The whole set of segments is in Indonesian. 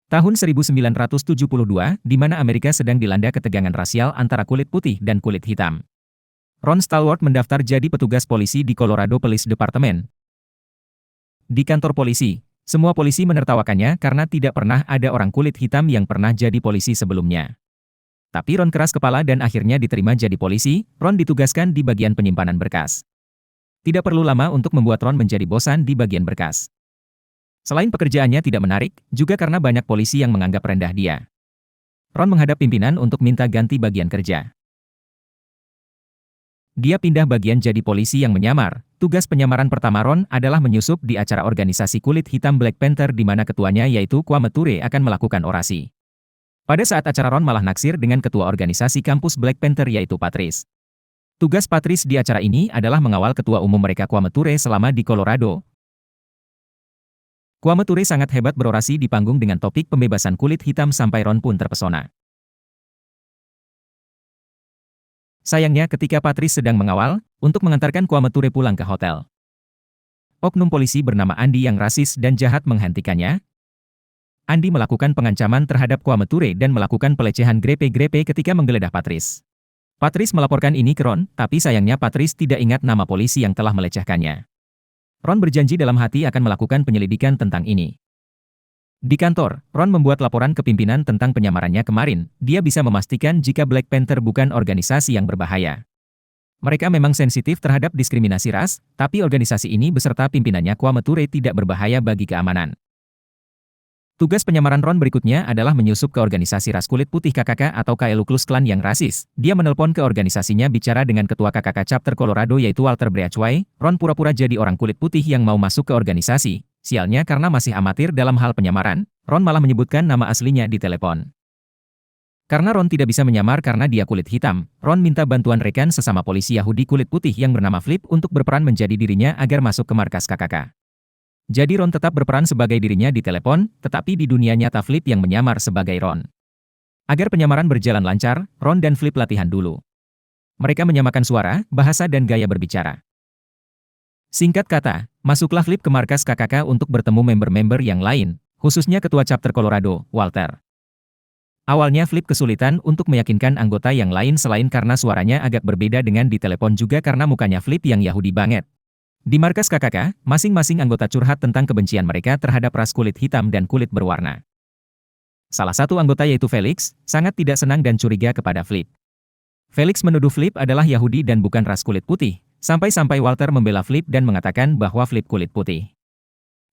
Tahun 1972, di mana Amerika sedang dilanda ketegangan rasial antara kulit putih dan kulit hitam. Ron Stallworth mendaftar jadi petugas polisi di Colorado Police Department. Di kantor polisi, semua polisi menertawakannya karena tidak pernah ada orang kulit hitam yang pernah jadi polisi sebelumnya. Tapi Ron keras kepala dan akhirnya diterima jadi polisi. Ron ditugaskan di bagian penyimpanan berkas. Tidak perlu lama untuk membuat Ron menjadi bosan di bagian berkas. Selain pekerjaannya tidak menarik, juga karena banyak polisi yang menganggap rendah dia. Ron menghadap pimpinan untuk minta ganti bagian kerja. Dia pindah bagian jadi polisi yang menyamar. Tugas penyamaran pertama Ron adalah menyusup di acara organisasi kulit hitam Black Panther di mana ketuanya yaitu Kwame Ture akan melakukan orasi. Pada saat acara Ron malah naksir dengan ketua organisasi kampus Black Panther yaitu Patrice. Tugas Patrice di acara ini adalah mengawal ketua umum mereka Kwame Ture selama di Colorado. Kwame Ture sangat hebat berorasi di panggung dengan topik pembebasan kulit hitam sampai Ron pun terpesona. Sayangnya ketika Patrice sedang mengawal, untuk mengantarkan Kwame Ture pulang ke hotel. Oknum polisi bernama Andy yang rasis dan jahat menghentikannya. Andy melakukan pengancaman terhadap Kwame Ture dan melakukan pelecehan grepe-grepe ketika menggeledah Patrice. Patrice melaporkan ini ke Ron, tapi sayangnya Patrice tidak ingat nama polisi yang telah melecehkannya. Ron berjanji dalam hati akan melakukan penyelidikan tentang ini. Di kantor, Ron membuat laporan ke pimpinan tentang penyamarannya kemarin. Dia bisa memastikan jika Black Panther bukan organisasi yang berbahaya. Mereka memang sensitif terhadap diskriminasi ras, tapi organisasi ini beserta pimpinannya Kwame Ture tidak berbahaya bagi keamanan. Tugas penyamaran Ron berikutnya adalah menyusup ke organisasi ras kulit putih KKK atau Ku Klux Klan yang rasis. Dia menelpon ke organisasinya bicara dengan ketua KKK chapter Colorado yaitu Walter Braithwaite. Ron pura-pura jadi orang kulit putih yang mau masuk ke organisasi. Sialnya karena masih amatir dalam hal penyamaran, Ron malah menyebutkan nama aslinya di telepon. Karena Ron tidak bisa menyamar karena dia kulit hitam, Ron minta bantuan rekan sesama polisi Yahudi kulit putih yang bernama Flip untuk berperan menjadi dirinya agar masuk ke markas KKK. Jadi Ron tetap berperan sebagai dirinya di telepon, tetapi di dunia nyata Flip yang menyamar sebagai Ron. Agar penyamaran berjalan lancar, Ron dan Flip latihan dulu. Mereka menyamakan suara, bahasa dan gaya berbicara. Singkat kata, masuklah Flip ke markas KKK untuk bertemu member-member yang lain, khususnya ketua chapter Colorado, Walter. Awalnya Flip kesulitan untuk meyakinkan anggota yang lain selain karena suaranya agak berbeda dengan di telepon juga karena mukanya Flip yang Yahudi banget. Di markas KKK, masing-masing anggota curhat tentang kebencian mereka terhadap ras kulit hitam dan kulit berwarna. Salah satu anggota yaitu Felix, sangat tidak senang dan curiga kepada Flip. Felix menuduh Flip adalah Yahudi dan bukan ras kulit putih, sampai-sampai Walter membela Flip dan mengatakan bahwa Flip kulit putih.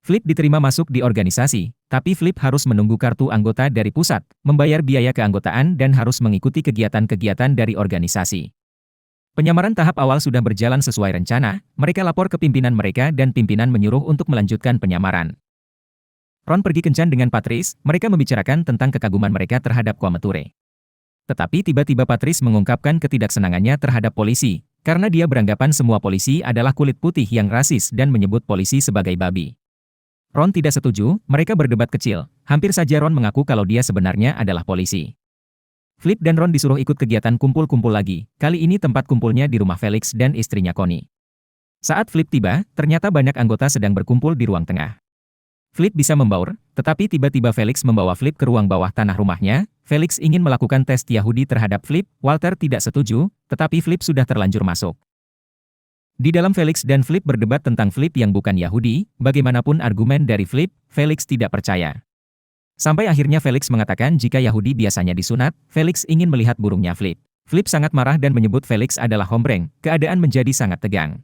Flip diterima masuk di organisasi, tapi Flip harus menunggu kartu anggota dari pusat, membayar biaya keanggotaan dan harus mengikuti kegiatan-kegiatan dari organisasi. Penyamaran tahap awal sudah berjalan sesuai rencana, mereka lapor ke pimpinan mereka dan pimpinan menyuruh untuk melanjutkan penyamaran. Ron pergi kencan dengan Patrice, mereka membicarakan tentang kekaguman mereka terhadap Kwame Ture. Tetapi tiba-tiba Patrice mengungkapkan ketidaksenangannya terhadap polisi, karena dia beranggapan semua polisi adalah kulit putih yang rasis dan menyebut polisi sebagai babi. Ron tidak setuju, mereka berdebat kecil, hampir saja Ron mengaku kalau dia sebenarnya adalah polisi. Flip dan Ron disuruh ikut kegiatan kumpul-kumpul lagi, kali ini tempat kumpulnya di rumah Felix dan istrinya Connie. Saat Flip tiba, ternyata banyak anggota sedang berkumpul di ruang tengah. Flip bisa membaur, tetapi tiba-tiba Felix membawa Flip ke ruang bawah tanah rumahnya. Felix ingin melakukan tes Yahudi terhadap Flip, Walter tidak setuju, tetapi Flip sudah terlanjur masuk. Di dalam Felix dan Flip berdebat tentang Flip yang bukan Yahudi, bagaimanapun argumen dari Flip, Felix tidak percaya. Sampai akhirnya Felix mengatakan jika Yahudi biasanya disunat, Felix ingin melihat burungnya Flip. Flip sangat marah dan menyebut Felix adalah hombreng, keadaan menjadi sangat tegang.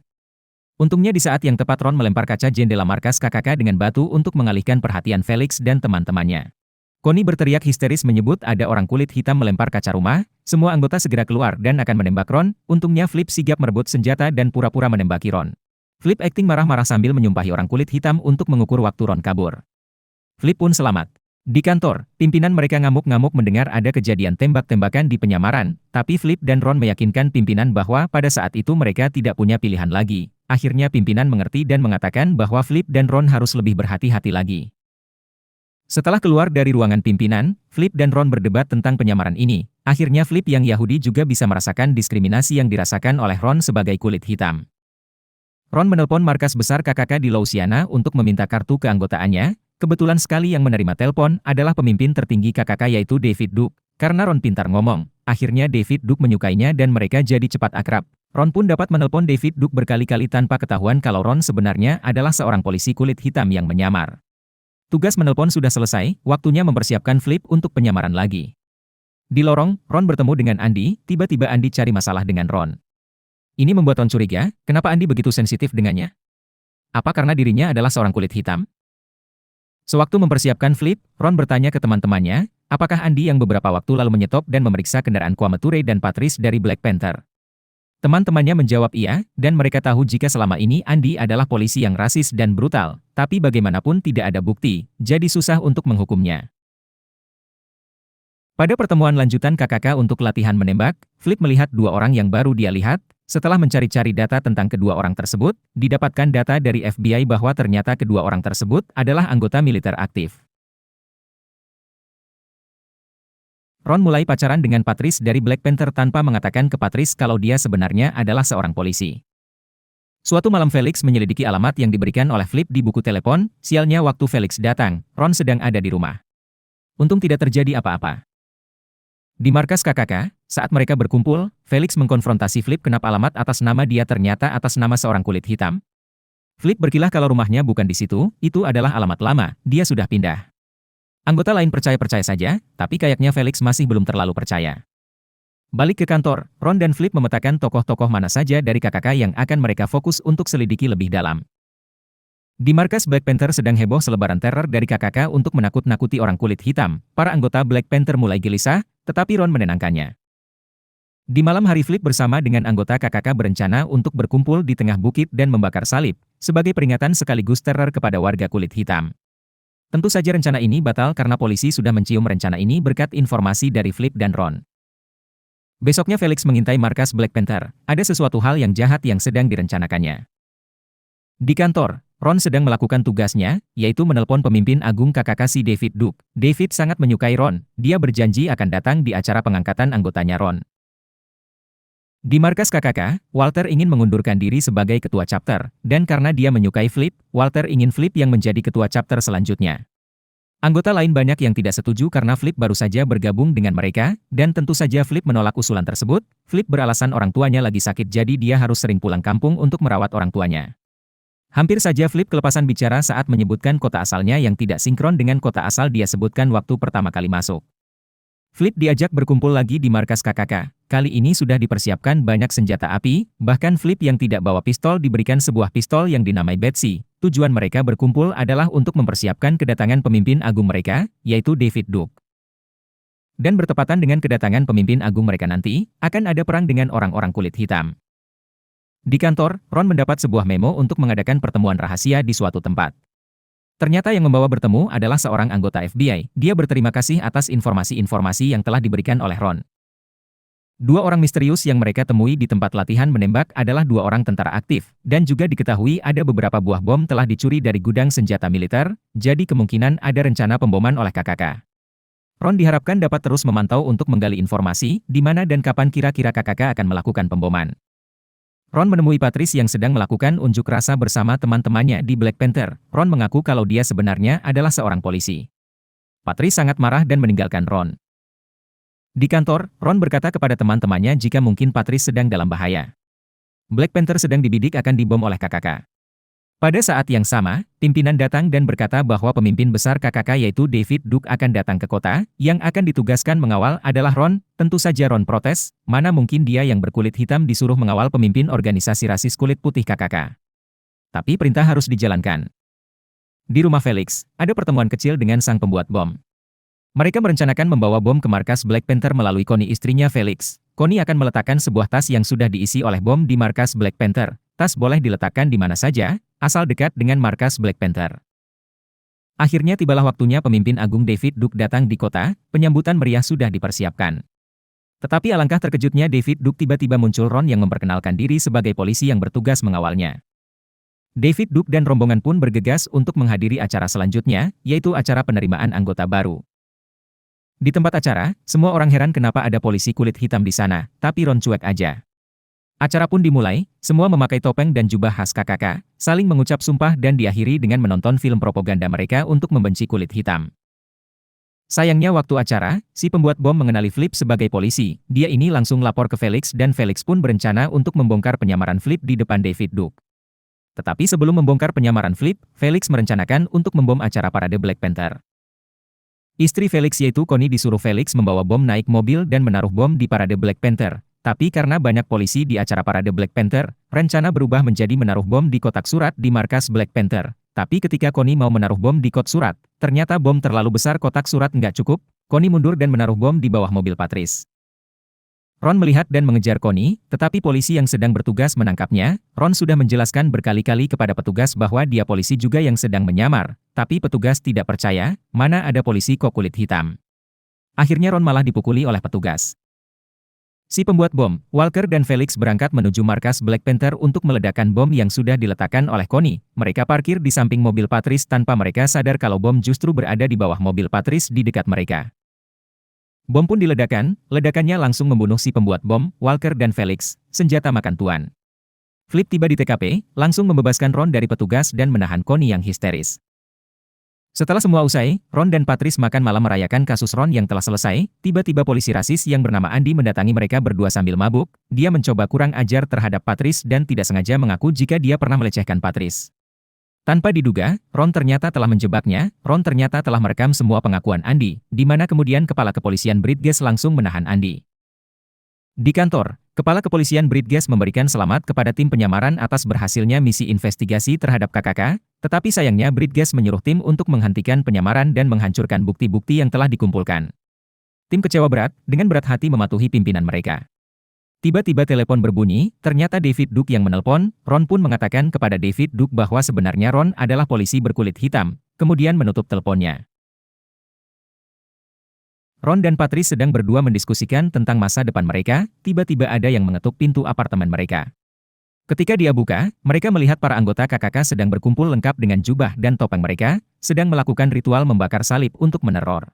Untungnya di saat yang tepat Ron melempar kaca jendela markas KKK dengan batu untuk mengalihkan perhatian Felix dan teman-temannya. Connie berteriak histeris menyebut ada orang kulit hitam melempar kaca rumah, semua anggota segera keluar dan akan menembak Ron, untungnya Flip sigap merebut senjata dan pura-pura menembaki Ron. Flip akting marah-marah sambil menyumpahi orang kulit hitam untuk mengukur waktu Ron kabur. Flip pun selamat. Di kantor, pimpinan mereka ngamuk-ngamuk mendengar ada kejadian tembak-tembakan di penyamaran, tapi Flip dan Ron meyakinkan pimpinan bahwa pada saat itu mereka tidak punya pilihan lagi. Akhirnya pimpinan mengerti dan mengatakan bahwa Flip dan Ron harus lebih berhati-hati lagi. Setelah keluar dari ruangan pimpinan, Flip dan Ron berdebat tentang penyamaran ini. Akhirnya Flip yang Yahudi juga bisa merasakan diskriminasi yang dirasakan oleh Ron sebagai kulit hitam. Ron menelpon markas besar KKK di Louisiana untuk meminta kartu keanggotaannya. Kebetulan sekali yang menerima telepon adalah pemimpin tertinggi KKK yaitu David Duke. Karena Ron pintar ngomong, akhirnya David Duke menyukainya dan mereka jadi cepat akrab. Ron pun dapat menelpon David Duke berkali-kali tanpa ketahuan kalau Ron sebenarnya adalah seorang polisi kulit hitam yang menyamar. Tugas menelpon sudah selesai, waktunya mempersiapkan Flip untuk penyamaran lagi. Di lorong, Ron bertemu dengan Andy, tiba-tiba Andy cari masalah dengan Ron. Ini membuat Ron curiga, kenapa Andy begitu sensitif dengannya? Apa karena dirinya adalah seorang kulit hitam? Sewaktu mempersiapkan Flip, Ron bertanya ke teman-temannya, apakah Andy yang beberapa waktu lalu menyetop dan memeriksa kendaraan Kwame-Ture dan Patrice dari Black Panther. Teman-temannya menjawab iya, dan mereka tahu jika selama ini Andy adalah polisi yang rasis dan brutal, tapi bagaimanapun tidak ada bukti, jadi susah untuk menghukumnya. Pada pertemuan lanjutan KKK untuk latihan menembak, Flip melihat dua orang yang baru dia lihat. Setelah mencari-cari data tentang kedua orang tersebut, didapatkan data dari FBI bahwa ternyata kedua orang tersebut adalah anggota militer aktif. Ron mulai pacaran dengan Patrice dari Black Panther tanpa mengatakan ke Patrice kalau dia sebenarnya adalah seorang polisi. Suatu malam Felix menyelidiki alamat yang diberikan oleh Flip di buku telepon, sialnya waktu Felix datang, Ron sedang ada di rumah. Untung tidak terjadi apa-apa. Di markas KKK, saat mereka berkumpul, Felix mengkonfrontasi Flip kenapa alamat atas nama dia ternyata atas nama seorang kulit hitam. Flip berkilah kalau rumahnya bukan di situ, itu adalah alamat lama, dia sudah pindah. Anggota lain percaya-percaya saja, tapi kayaknya Felix masih belum terlalu percaya. Balik ke kantor, Ron dan Flip memetakan tokoh-tokoh mana saja dari KKK yang akan mereka fokus untuk selidiki lebih dalam. Di markas Black Panther sedang heboh selebaran teror dari KKK untuk menakut-nakuti orang kulit hitam. Para anggota Black Panther mulai gelisah, tetapi Ron menenangkannya. Di malam hari Flip bersama dengan anggota KKK berencana untuk berkumpul di tengah bukit dan membakar salib, sebagai peringatan sekaligus teror kepada warga kulit hitam. Tentu saja rencana ini batal karena polisi sudah mencium rencana ini berkat informasi dari Flip dan Ron. Besoknya Felix mengintai markas Black Panther, ada sesuatu hal yang jahat yang sedang direncanakannya. Di kantor, Ron sedang melakukan tugasnya, yaitu menelpon pemimpin agung KKK si David Duke. David sangat menyukai Ron, dia berjanji akan datang di acara pengangkatan anggotanya Ron. Di markas KKK, Walter ingin mengundurkan diri sebagai ketua chapter, dan karena dia menyukai Flip, Walter ingin Flip yang menjadi ketua chapter selanjutnya. Anggota lain banyak yang tidak setuju karena Flip baru saja bergabung dengan mereka, dan tentu saja Flip menolak usulan tersebut. Flip beralasan orang tuanya lagi sakit jadi dia harus sering pulang kampung untuk merawat orang tuanya. Hampir saja Flip kelepasan bicara saat menyebutkan kota asalnya yang tidak sinkron dengan kota asal dia sebutkan waktu pertama kali masuk. Flip diajak berkumpul lagi di markas KKK. Kali ini sudah dipersiapkan banyak senjata api, bahkan Flip yang tidak bawa pistol diberikan sebuah pistol yang dinamai Betsy. Tujuan mereka berkumpul adalah untuk mempersiapkan kedatangan pemimpin agung mereka, yaitu David Duke. Dan bertepatan dengan kedatangan pemimpin agung mereka nanti, akan ada perang dengan orang-orang kulit hitam. Di kantor, Ron mendapat sebuah memo untuk mengadakan pertemuan rahasia di suatu tempat. Ternyata yang membawa bertemu adalah seorang anggota FBI. Dia berterima kasih atas informasi-informasi yang telah diberikan oleh Ron. Dua orang misterius yang mereka temui di tempat latihan menembak adalah dua orang tentara aktif, dan juga diketahui ada beberapa buah bom telah dicuri dari gudang senjata militer, jadi kemungkinan ada rencana pemboman oleh KKK. Ron diharapkan dapat terus memantau untuk menggali informasi, di mana dan kapan kira-kira KKK akan melakukan pemboman. Ron menemui Patrice yang sedang melakukan unjuk rasa bersama teman-temannya di Black Panther. Ron mengaku kalau dia sebenarnya adalah seorang polisi. Patrice sangat marah dan meninggalkan Ron. Di kantor, Ron berkata kepada teman-temannya jika mungkin Patrice sedang dalam bahaya. Black Panther sedang dibidik akan dibom oleh KKK. Pada saat yang sama, pimpinan datang dan berkata bahwa pemimpin besar KKK yaitu David Duke akan datang ke kota, yang akan ditugaskan mengawal adalah Ron. Tentu saja Ron protes, mana mungkin dia yang berkulit hitam disuruh mengawal pemimpin organisasi rasis kulit putih KKK. Tapi perintah harus dijalankan. Di rumah Felix, ada pertemuan kecil dengan sang pembuat bom. Mereka merencanakan membawa bom ke markas Black Panther melalui Connie istrinya Felix. Connie akan meletakkan sebuah tas yang sudah diisi oleh bom di markas Black Panther. Tas boleh diletakkan di mana saja, asal dekat dengan markas Black Panther. Akhirnya tibalah waktunya pemimpin agung David Duke datang di kota, penyambutan meriah sudah dipersiapkan. Tetapi alangkah terkejutnya David Duke tiba-tiba muncul Ron yang memperkenalkan diri sebagai polisi yang bertugas mengawalnya. David Duke dan rombongan pun bergegas untuk menghadiri acara selanjutnya, yaitu acara penerimaan anggota baru. Di tempat acara, semua orang heran kenapa ada polisi kulit hitam di sana, tapi Ron cuek aja. Acara pun dimulai, semua memakai topeng dan jubah khas KKK, saling mengucap sumpah dan diakhiri dengan menonton film propaganda mereka untuk membenci kulit hitam. Sayangnya waktu acara, si pembuat bom mengenali Flip sebagai polisi. Dia ini langsung lapor ke Felix dan Felix pun berencana untuk membongkar penyamaran Flip di depan David Duke. Tetapi sebelum membongkar penyamaran Flip, Felix merencanakan untuk membom acara parade Black Panther. Istri Felix yaitu Connie disuruh Felix membawa bom naik mobil dan menaruh bom di parade Black Panther. Tapi karena banyak polisi di acara parade Black Panther, rencana berubah menjadi menaruh bom di kotak surat di markas Black Panther. Tapi ketika Connie mau menaruh bom di kotak surat, ternyata bom terlalu besar, kotak surat nggak cukup. Connie mundur dan menaruh bom di bawah mobil Patrice. Ron melihat dan mengejar Connie, tetapi polisi yang sedang bertugas menangkapnya. Ron sudah menjelaskan berkali-kali kepada petugas bahwa dia polisi juga yang sedang menyamar, tapi petugas tidak percaya, mana ada polisi kok kulit hitam. Akhirnya Ron malah dipukuli oleh petugas. Si pembuat bom, Walker dan Felix berangkat menuju markas Black Panther untuk meledakkan bom yang sudah diletakkan oleh Connie. Mereka parkir di samping mobil Patrice tanpa mereka sadar kalau bom justru berada di bawah mobil Patrice di dekat mereka. Bom pun diledakkan, ledakannya langsung membunuh si pembuat bom, Walker dan Felix, senjata makan tuan. Flip tiba di TKP, langsung membebaskan Ron dari petugas dan menahan Connie yang histeris. Setelah semua usai, Ron dan Patrice makan malam merayakan kasus Ron yang telah selesai. Tiba-tiba polisi rasis yang bernama Andy mendatangi mereka berdua sambil mabuk. Dia mencoba kurang ajar terhadap Patrice dan tidak sengaja mengaku jika dia pernah melecehkan Patrice. Tanpa diduga, Ron ternyata telah menjebaknya. Ron ternyata telah merekam semua pengakuan Andy, di mana kemudian kepala kepolisian Bridges langsung menahan Andy. Di kantor, Kepala Kepolisian Bridges memberikan selamat kepada tim penyamaran atas berhasilnya misi investigasi terhadap KKK, tetapi sayangnya Bridges menyuruh tim untuk menghentikan penyamaran dan menghancurkan bukti-bukti yang telah dikumpulkan. Tim kecewa berat, dengan berat hati mematuhi pimpinan mereka. Tiba-tiba telepon berbunyi, ternyata David Duke yang menelpon. Ron pun mengatakan kepada David Duke bahwa sebenarnya Ron adalah polisi berkulit hitam, kemudian menutup teleponnya. Ron dan Patrice sedang berdua mendiskusikan tentang masa depan mereka, tiba-tiba ada yang mengetuk pintu apartemen mereka. Ketika dia buka, mereka melihat para anggota KKK sedang berkumpul lengkap dengan jubah dan topeng mereka, sedang melakukan ritual membakar salib untuk meneror.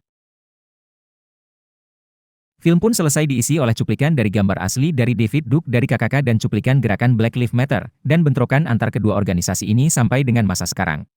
Film pun selesai diisi oleh cuplikan dari gambar asli dari David Duke dari KKK dan cuplikan gerakan Black Lives Matter, dan bentrokan antar kedua organisasi ini sampai dengan masa sekarang.